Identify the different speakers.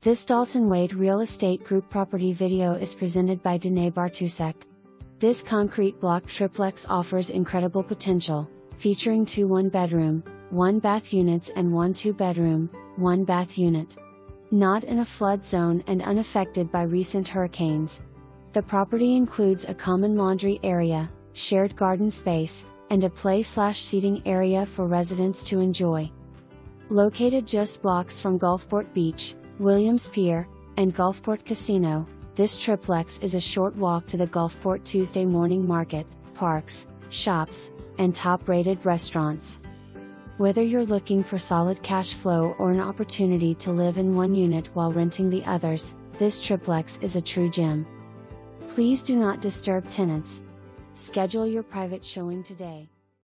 Speaker 1: This Dalton Wade Real Estate Group property video is presented by Dene Bartusek. This concrete block triplex offers incredible potential, featuring 2 one-bedroom, 1-bath units and 1 2-bedroom, 1-bath unit. Not in a flood zone and unaffected by recent hurricanes. The property includes a common laundry area, shared garden space, and a play/seating area for residents to enjoy. Located just blocks from Gulfport Beach, Williams Pier, and Gulfport Casino, this triplex is a short walk to the Gulfport Tuesday Morning Market, parks, shops, and top-rated restaurants. Whether you're looking for solid cash flow or an opportunity to live in one unit while renting the others, this triplex is a true gem. Please do not disturb tenants. Schedule your private showing today.